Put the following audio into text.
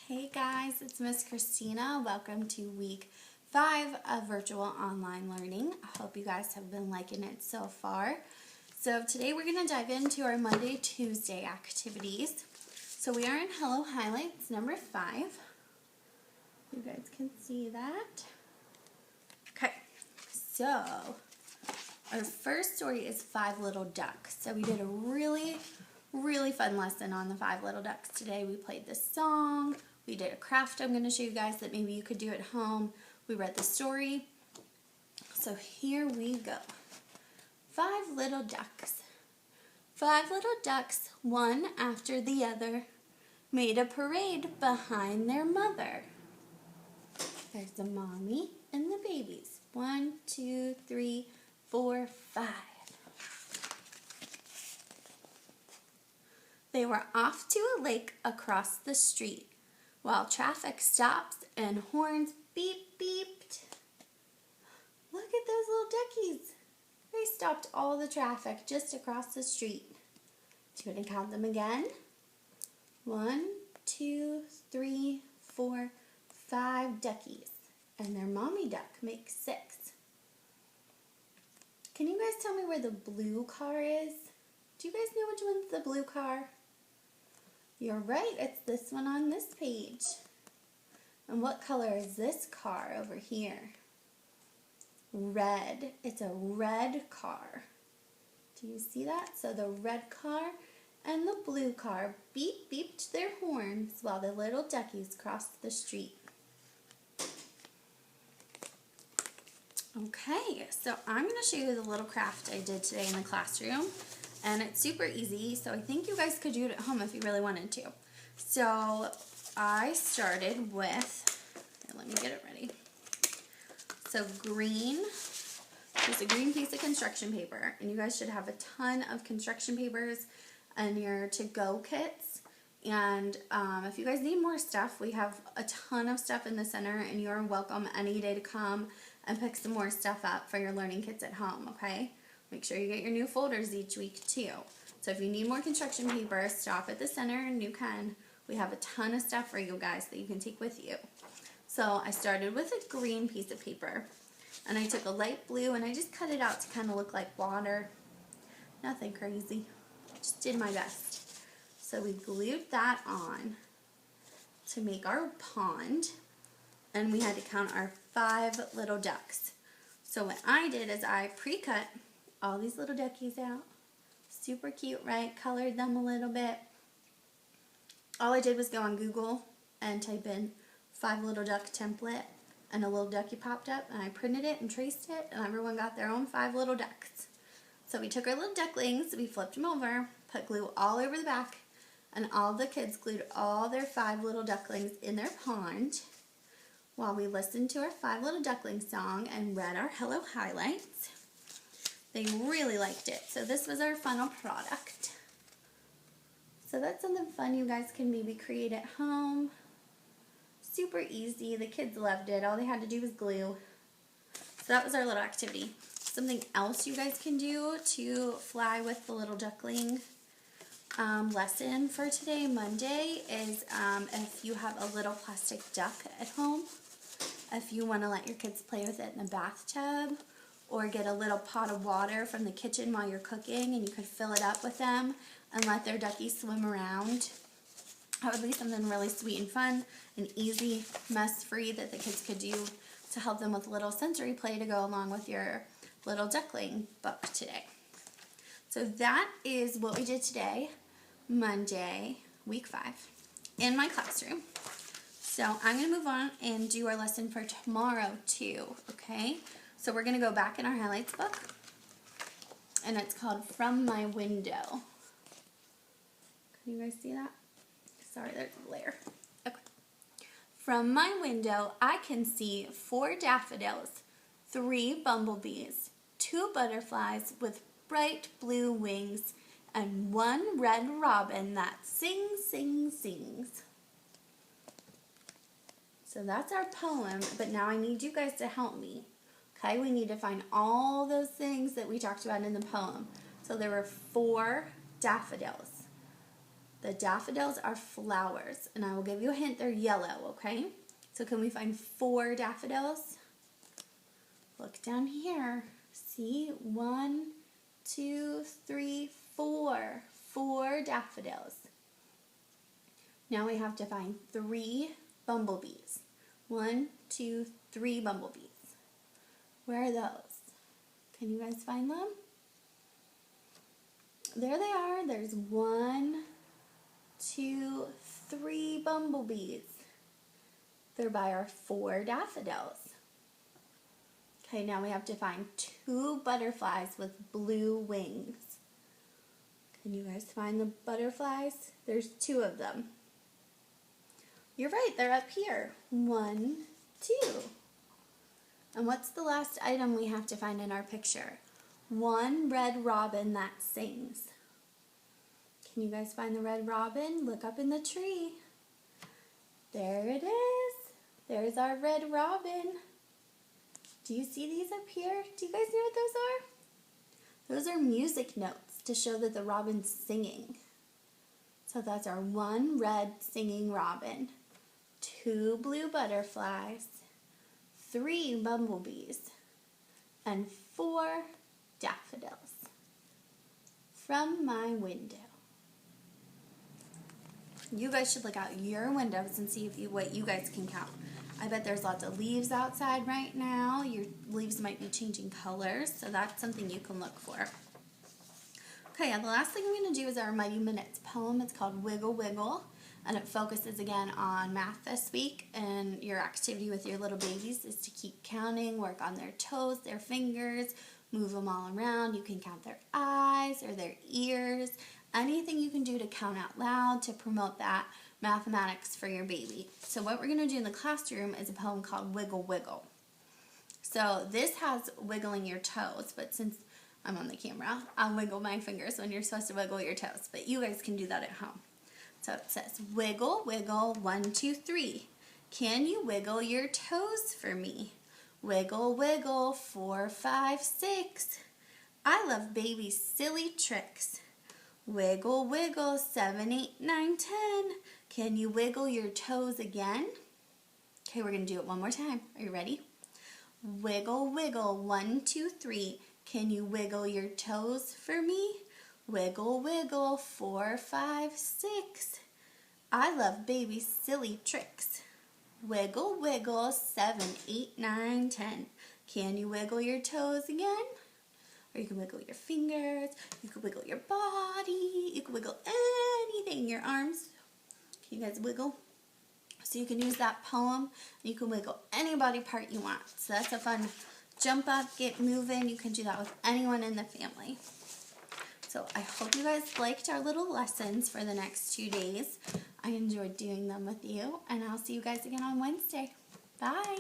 Hey guys, it's Miss Christina. Welcome to week 5 of virtual online learning. I hope you guys have been liking it so far. So today we're going to dive into our Monday, Tuesday activities. So we are in Hello Highlights number 5. You guys can see that. Okay, so our first story is 5 Little Ducks. So we did a really fun lesson on the 5 Little Ducks today. We played this song. We did a craft I'm going to show you guys that maybe you could do at home. We read the story. So here we go. 5 little ducks. 5 little ducks, one after the other, made a parade behind their mother. There's the mommy and the babies. 1, 2, 3, 4, 5. They were off to a lake across the street, while traffic stops and horns beep beeped. Look at those little duckies. They stopped all the traffic just across the street. Do you want to count them again? 1, 2, 3, 4, 5 duckies. And their mommy duck makes 6. Can you guys tell me where the blue car is? Do you guys know which one's the blue car? You're right, it's this one on this page. And what color is this car over here? Red. It's a red car. Do you see that? So the red car and the blue car beep beeped their horns while the little duckies crossed the street. Okay, so I'm going to show you the little craft I did today in the classroom. And it's super easy, so I think you guys could do it at home if you really wanted to. So I started with, let me get it ready. So green, just a green piece of construction paper. And you guys should have a ton of construction papers in your to-go kits. And if you guys need more stuff, we have a ton of stuff in the center, and you're welcome any day to come and pick some more stuff up for your learning kits at home, okay? Make sure you get your new folders each week too. So if you need more construction paper, stop at the center and you can. We have a ton of stuff for you guys that you can take with you. So I started with a green piece of paper, and I took a light blue and I just cut it out to kind of look like water. Nothing crazy. Just did my best. So we glued that on to make our pond, and we had to count our 5 little ducks. So what I did is I pre-cut all these little duckies out. Super cute, right? Colored them a little bit. All I did was go on Google and type in 5 little duck template, and a little ducky popped up, and I printed it and traced it, and everyone got their own 5 little ducks. So we took our little ducklings, we flipped them over, put glue all over the back, and all the kids glued all their 5 little ducklings in their pond while we listened to our 5 Little Ducklings song and read our Hello Highlights. They really liked it. So this was our final product. So that's something fun you guys can maybe create at home. Super easy. The kids loved it. All they had to do was glue. So that was our little activity. Something else you guys can do to fly with the little duckling lesson for today, Monday, is if you have a little plastic duck at home, if you want to let your kids play with it in the bathtub, or get a little pot of water from the kitchen while you're cooking, and you could fill it up with them and let their duckies swim around. That would be something really sweet and fun and easy, mess-free that the kids could do to help them with a little sensory play to go along with your little duckling book today. So that is what we did today, Monday, week 5, in my classroom. So I'm going to move on and do our lesson for tomorrow too, okay? So we're going to go back in our highlights book, and it's called From My Window. Can you guys see that? Sorry, there's a glare. Okay. From my window, I can see 4 daffodils, 3 bumblebees, 2 butterflies with bright blue wings, and 1 red robin that sings, sings, sings. So that's our poem, but now I need you guys to help me. Okay, we need to find all those things that we talked about in the poem. So there were 4 daffodils. The daffodils are flowers, and I will give you a hint, they're yellow, okay? So can we find 4 daffodils? Look down here. See? 1, 2, 3, 4. 4 daffodils. Now we have to find 3 bumblebees. 1, 2, 3 bumblebees. Where are those? Can you guys find them? There they are. There's 1, 2, 3 bumblebees. They're by our 4 daffodils. Okay, now we have to find 2 butterflies with blue wings. Can you guys find the butterflies? There's 2 of them. You're right, they're up here. 1, 2. And what's the last item we have to find in our picture? 1 red robin that sings. Can you guys find the red robin? Look up in the tree. There it is. There's our red robin. Do you see these up here? Do you guys know what those are? Those are music notes to show that the robin's singing. So that's our 1 red singing robin, 2 blue butterflies, 3 bumblebees, and 4 daffodils from my window. You guys should look out your windows and see what you guys can count. I bet there's lots of leaves outside right now. Your leaves might be changing colors, so that's something you can look for. Okay, and the last thing I'm going to do is our Mighty Minutes poem. It's called Wiggle Wiggle, and it focuses again on math this week. And your activity with your little babies is to keep counting, work on their toes, their fingers, move them all around. You can count their eyes or their ears, anything you can do to count out loud to promote that mathematics for your baby. So what we're going to do in the classroom is a poem called Wiggle Wiggle. So this has wiggling your toes, but since I'm on the camera, I'll wiggle my fingers when you're supposed to wiggle your toes, but you guys can do that at home. So it says, wiggle, wiggle, 1, 2, 3. Can you wiggle your toes for me? Wiggle, wiggle, 4, 5, 6. I love baby's silly tricks. Wiggle, wiggle, 7, 8, 9, 10. Can you wiggle your toes again? Okay, we're going to do it one more time. Are you ready? Wiggle, wiggle, 1, 2, 3. Can you wiggle your toes for me? Wiggle, wiggle, 4, 5, 6. I love baby's silly tricks. Wiggle, wiggle, 7, 8, 9, 10. Can you wiggle your toes again? Or you can wiggle your fingers, you can wiggle your body, you can wiggle anything, your arms. Can you guys wiggle? So you can use that poem, and you can wiggle any body part you want. So that's a fun jump up, get moving. You can do that with anyone in the family. So I hope you guys liked our little lessons for the next 2 days. I enjoyed doing them with you, and I'll see you guys again on Wednesday. Bye.